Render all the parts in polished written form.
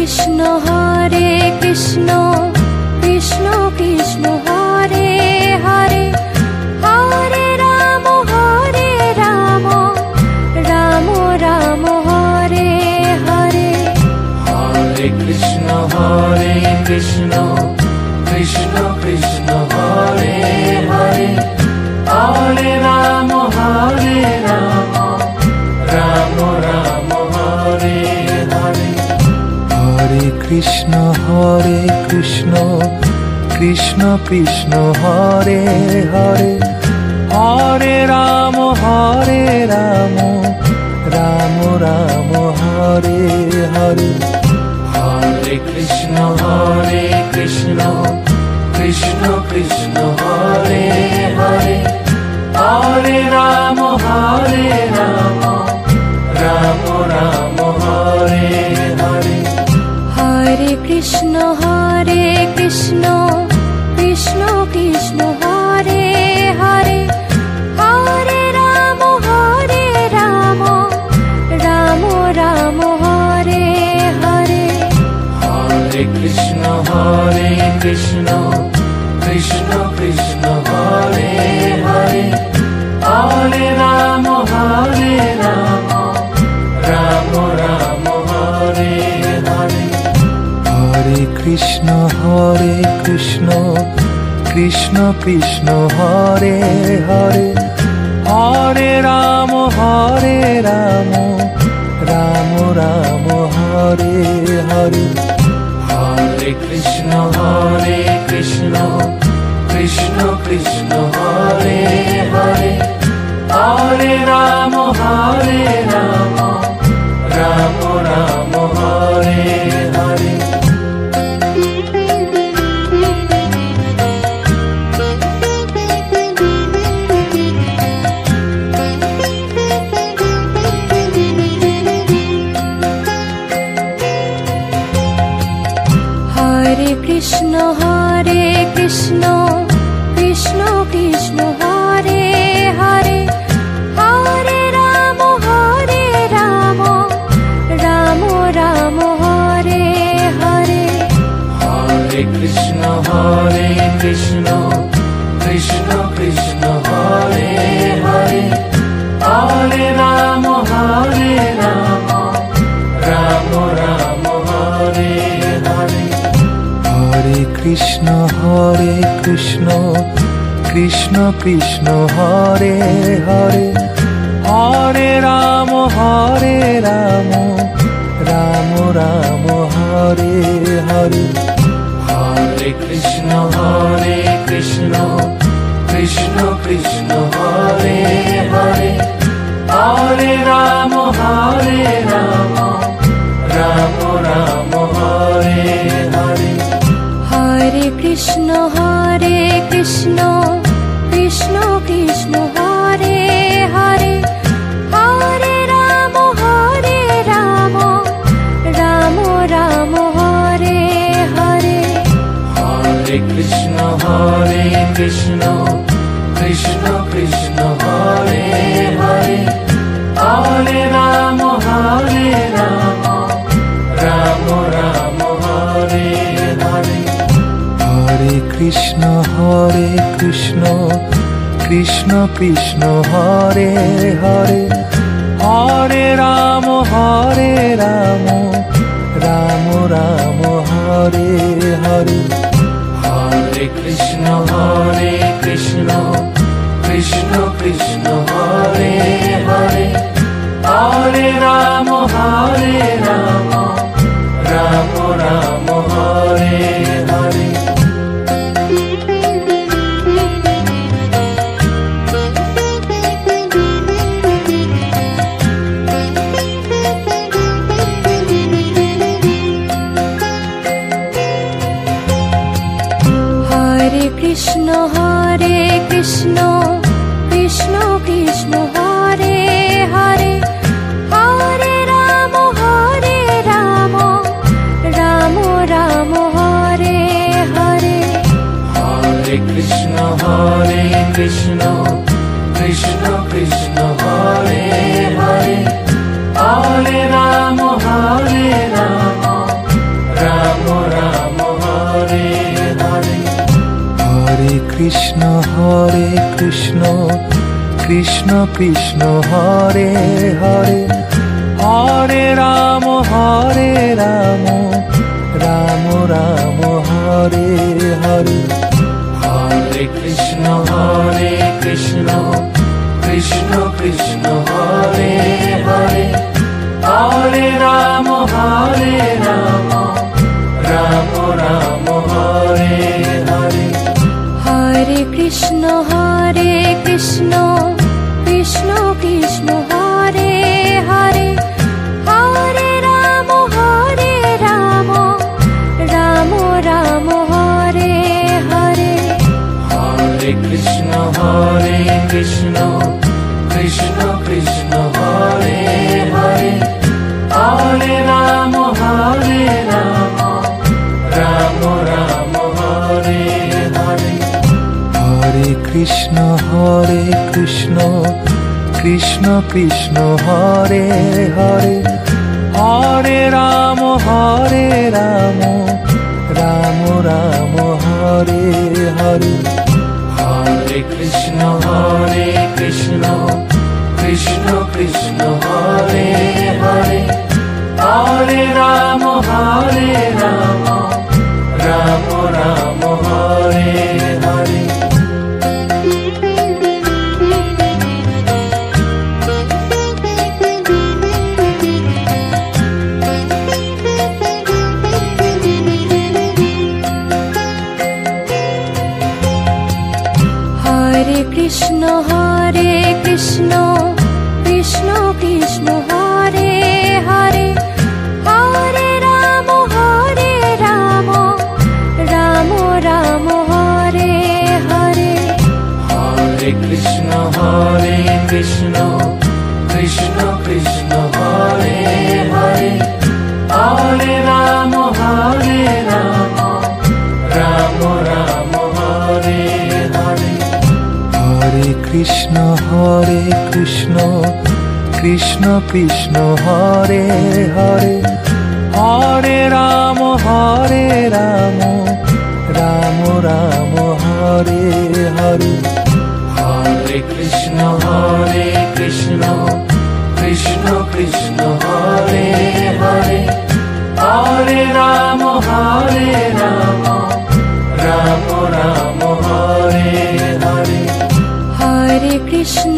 Krishna Krishna Krishna Krishna Hare Hare, Hare Ram Ram Ram Hare Hare. Hare Krishna Krishna Krishna Krishna Hare Hare, Hare Ram Ram Ram Hare Hare. Hare Krishna Krishna Krishna Krishna Hare Hare, Hare Ram Ram Ram Hare Hare. Hare Krishna Krishna Krishna Krishna Hare Hare, Hare Ram Ram Ram Hare Hare. Hare Krishna Krishna Krishna Krishna Hare Hare, Hare Ram Ram Ram Hare Hare. Hare Krishna Krishna Krishna Krishna Hare Hare, Hare Ram Ram Ram Hare Hare. Hare Krishna Krishna Krishna Krishna Hare Hare, Hare Ram Ram Ram Hare Hare. Hare Krishna Krishna Krishna Krishna Hare Hare, Hare Ram Ram Ram Hare Hare. Hare Krishna Krishna Krishna Krishna Hare Hare, Hare Ram Ram Ram Hare Hare. Hare Krishna Krishna Krishna Krishna Hare Hare, Hare Ram Ram Ram Hare Hare. Hare Krishna Krishna Krishna Krishna Hare Hare, Hare Ram Ram Ram Hare Hare. Hare Krishna Krishna Krishna Krishna Hare Hare, Hare Ram Ram Ram Hare Hare. Hare Krishna Krishna Krishna Krishna Hare Hare, Hare Ram Ram Ram Hare Hare. Hare Krishna Krishna Krishna Krishna Hare Hare, Hare Ram Ram Ram Hare Hare. Hare Krishna Krishna Krishna Krishna Hare Hare, Hare Ram Ram Ram Hare Hare. Hare Krishna Krishna Krishna Krishna Hare Hare, Hare Ram Ram Ram Hare Hare. Hare Krishna Krishna Krishna Krishna Hare Hare, Hare Ram Ram Ram Hare Hare. Hare Krishna Krishna Krishna Krishna Hare Hare, Hare Ram Krishna Krishna Krishna Hare Hare, Hare Ram Ram Ram Hare Hare. Hare Krishna Krishna Krishna Hare Hare, Hare Ram Ram Ram Hare Hare. Hare Krishna Krishna Krishna Hare Hare, Hare Ram Ram Ram Hare Hare. Hare Krishna Krishna Krishna Hare Hare, Hare Ram Ram Ram Hare Hare. Hare Krishna Krishna Krishna Hare Hare, Hare Ram Ram Ram Hare Hare. Hare Krishna Krishna Krishna Hare Hare, Hare Ram Ram Ram Hare Hare. Hare Krishna Krishna Krishna Hare Hare, Hare Ram Ram Ram Hare Hare. Hare Krishna Krishna Krishna Hare Hare, Hare Ram Ram Ram Hare Hare. Hare Krishna Krishna Krishna Hare Hare, Hare Ram Ram Ram Hare Hare. Hare Krishna Krishna Krishna Hare Hare, Hare Ram Ram Ram Hare Hare. Hare Krishna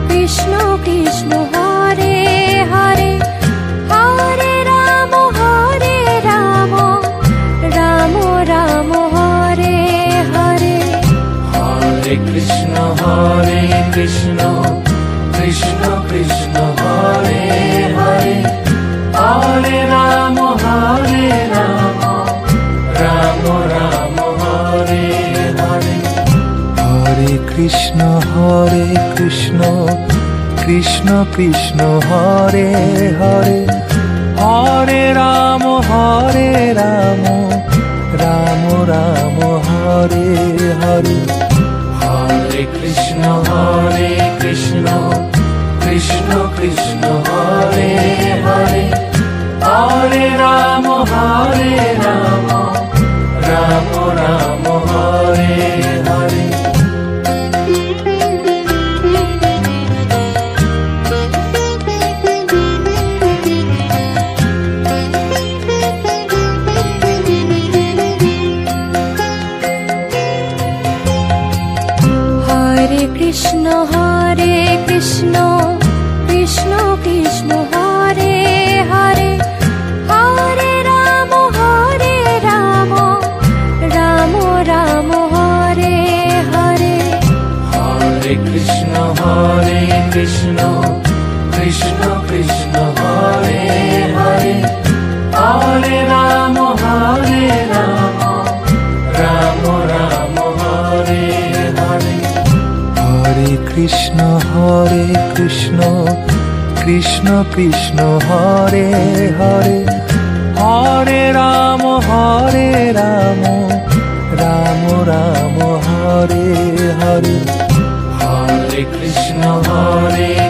Krishna Krishna Hare Hare, Hare Ram Ram Ram Hare Hare. Hare Krishna Krishna Krishna Hare Hare, Hare Ram Ram Ram Hare Hare. Hare Krishna Krishna Krishna Hare Hare, Hare Ram Ram Ram Hare Hare. Hare Krishna Krishna Krishna Hare Hare, Hare Ram Ram Ram Hare Hare. Hare Krishna Krishna Krishna Hare Hare, Hare Ram Ram Ram Hare Hare. Hare Krishna Krishna Krishna Hare Hare, Hare Ram Ram Ram Hare Hare. Hare Krishna Krishna Krishna Hare Hare, Hare Ram Ram Ram Hare Hare. Hare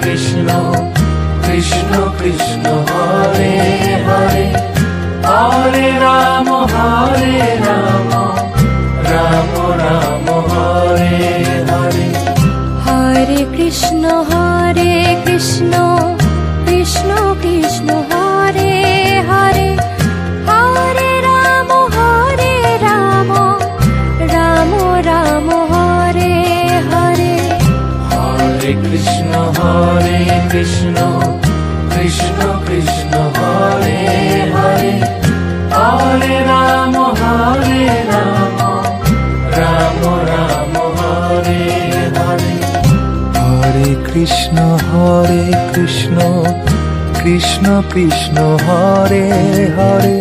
Krishna Krishna Krishna Hare Hare, Hare Ram Ram Krishna Krishna Krishna Hare Hare Hare Ram Ram Ram Hare Hare Hare Krishna Krishna Krishna Hare Hare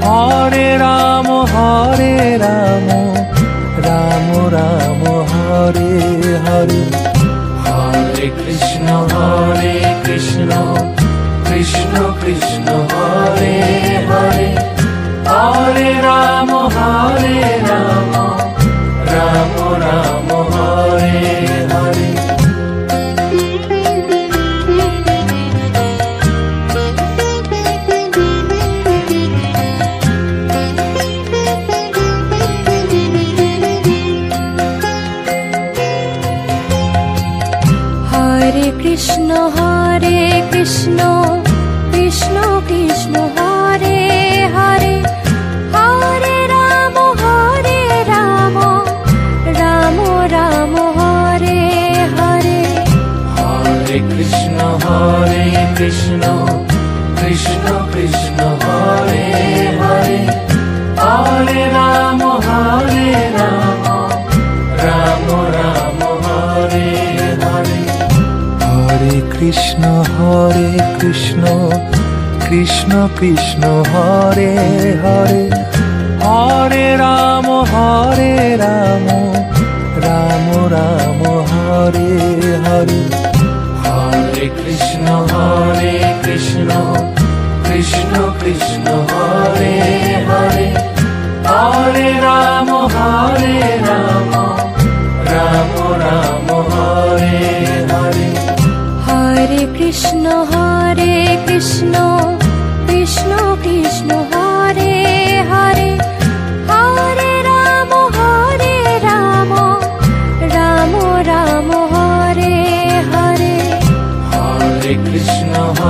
Hare Ram Ram Ram Hare Hare Hare Krishna Krishna Krishna Hare Hare Hare Ram Ram Ram Hare Hare Hare Krishna Krishna Krishna Hare Hare Hare Ram Ram Ram Hare Hare Hare Krishna Krishna Krishna Hare Hare Hare Ram Ram Ram Hare Hare Hare Krishna Krishna Krishna Hare Hare Hare Ram Ram Ram Hare Hare Hare Krishna Krishna Krishna Hare Hare Hare Ram Ram Ram Hare Hare Hare Krishna Krishna Krishna Hare Hare Hare Ram Ram Ram Hare Hare Hare Krishna Krishna Krishna Hare Hare Hare Ram Ram Ram Hare Hare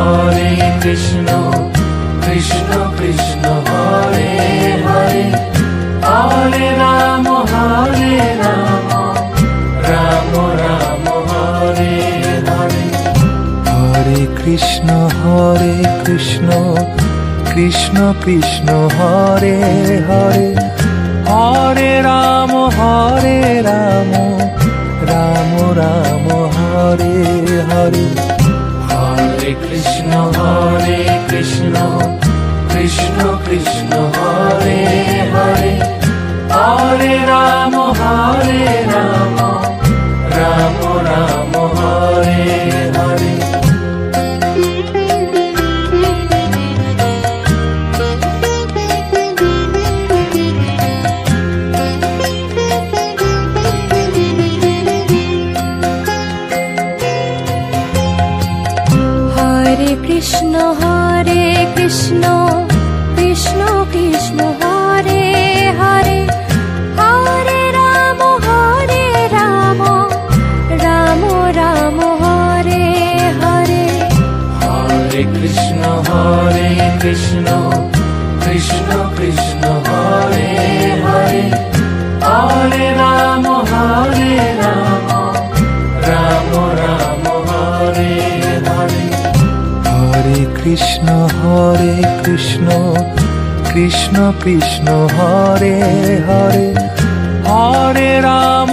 Hare Krishna Krishna Krishna Hare Hare Hare Ram Ram Ram Hare Hare Hare Krishna Krishna Krishna Hare Hare Hare Ram Ram Ram Hare Hare Hare Krishna Krishna Krishna Hare Hare Hare Ram Ram Ram Hare Hare Hare Krishna Krishna Krishna Hare Hare Hare Ram Ram Ram Hare Hare Hare Krishna Krishna Krishna Hare Hare Hare Ram Ram Ram Hare Hare Hare Krishna Krishna Krishna Hare Hare Hare Ram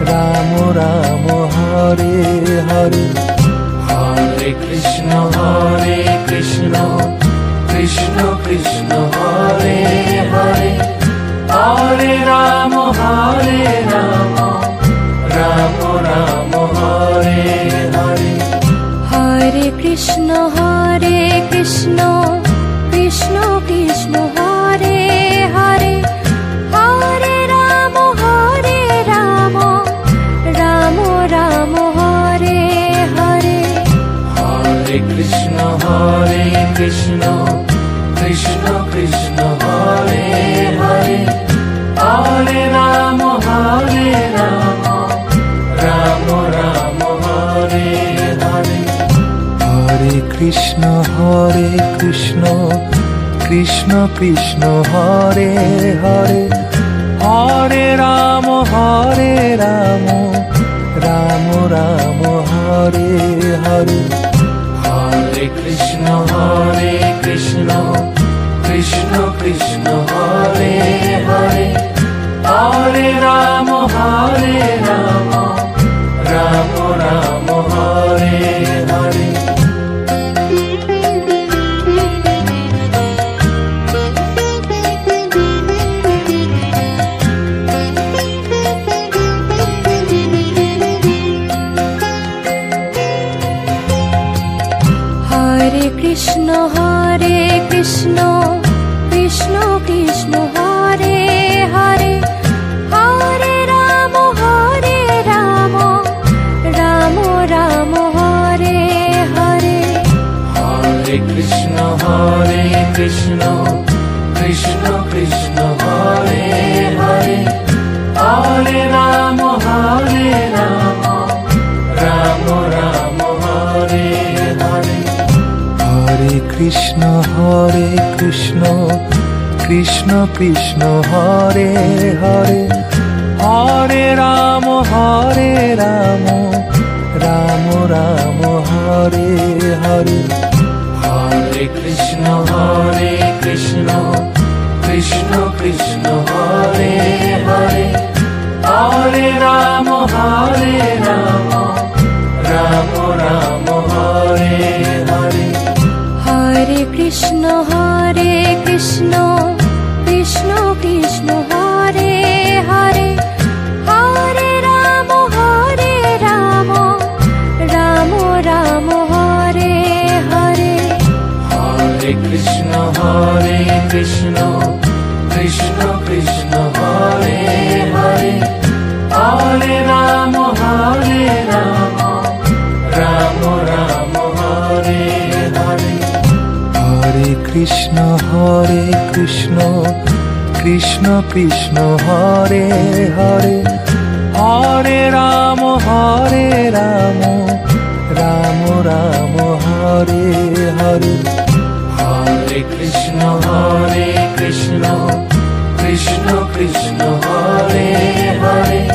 Ram Ram Hare Hare Hare Krishna Krishna Krishna Hare Hare Hare Ram Ram Ram Hare Hare Hare Krishna Krishna Krishna Hare Hare Hare Ram Ram Ram Hare Hare Hare Krishna Krishna Krishna Hare Hare Hare Ram Ram Ram Hare Krishna Krishna Krishna Hare Hare Hare Ram Ram Ram Hare Hare Hare Krishna Krishna Krishna Hare Hare Hare Ram Ram Ram Hare Hare Hare Krishna Krishna Krishna Hare Hare Hare Ram Ram Ram Hare Hare Hare Krishna Krishna Krishna Hare Hare Hare Ram Ram Ram Hare Hare Hare Krishna Krishna Krishna Hare Hare Hare Ram Ram Ram Hare Hare Hare Krishna Krishna Krishna Hare Hare Hare Ram Ram Ram Hare Hare Hare Krishna Krishna Krishna Hare Hare Hare Ram Ram Ram Hare Hare Hare Krishna Krishna Krishna Hare Hare Hare Ram Ram Ram Hare Hare Hare Krishna Krishna Krishna Hare Hare Hare Ram Ram Ram Hare Hare Hare Krishna Krishna Krishna Hare Hare